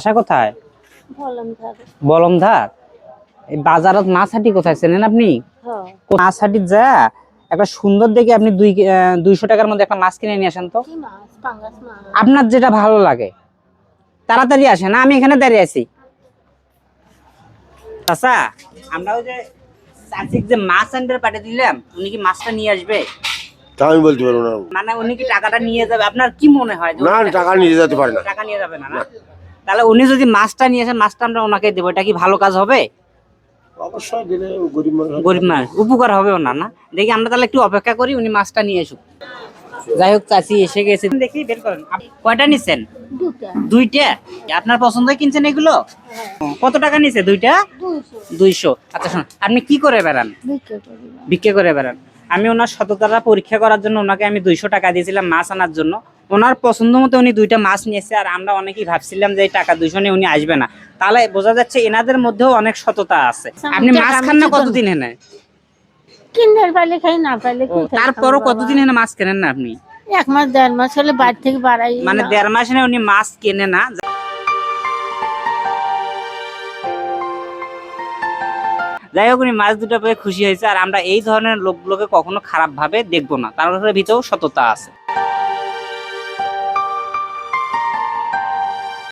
বাসা কোথায়? বলমধার। বলমধার। এই বাজারত মাছ হাটি কোথায় চেনেন আপনি? হ্যাঁ। মাছ হাটির যা একটা সুন্দর দেখে আপনি 200 টাকার মধ্যে একটা মাছ কিনে নিয়ে আসেন তো। কি মাছ? পাঙ্গাস মাছ। আপনার যেটা ভালো লাগে তাড়াতাড়ি আসেন, আমি এখানে দাঁড়িয়ে আছি। চাচা, আমরা ওই যে চাচিক যে মাছ আনতে পাঠিয়ে দিলাম, উনি কি মাছটা নিয়ে আসবে? তা আমি বলতে পারবো না। মানে উনি কি টাকাটা নিয়ে যাবে? আপনার কি মনে হয় যে না, উনি টাকা নিয়ে যেতে পারে না। টাকা নিয়ে যাবে না? না, তাহলে উনি যদি মাছটা নিয়ে আসে, মাছটা আমরা ওনাকে দেবো, এটা কি ভালো কাজ হবে? অবশ্যই দিলে গরিব মানুষ। গরিব মানুষ উপকার হবে ওনার, না? দেখি আমরা তাহলে একটু অপেক্ষা করি, উনি মাছটা নিয়ে আসুক। যাই হোক, চাচি এসে গেছে, দেখি বের করেন। কয়টা নিছেন? দুইটা। আপনার পছন্দ কিনছেন এগুলো? কত টাকা নিছে দুইটা? 200। আচ্ছা শোন, আপনি কি করে বেড়ান? ভিক্ষা করে বেড়ান। আমি ওনার সততাটা পরীক্ষা করার জন্য ওনাকে আমি 200 টাকা দিয়েছিলাম মাছ আনার জন্য। ওনার পছন্দ মতো উনি দুইটা মাছ নিয়েছে, আর আমরা অনেকেই ভাবছিলাম যে এই টাকা 200 নিয়ে উনি আসবে না। তাহলে বোঝা যাচ্ছে এনাদের মধ্যেও অনেক সততা আছে। আপনি মাছ খান না কতদিন এনে? কিনতে পারলে খাই, না পারলে কি খাই? তারপরও কতদিন এনে মাছ কেনেন না আপনি? 1 মাস 1.5 মাস হলে বাড়ি থেকে বাড়াই। মানে 1.5 মাস এনে উনি মাছ কেনে না। যাই হোক, উনি মাছ দুটো পেয়ে খুশি হয়েছে, আর আমরা এই ধরনের লোকগুলোকে কখনো খারাপ ভাবে দেখবো না, তার ভিতরেও সততা আছে।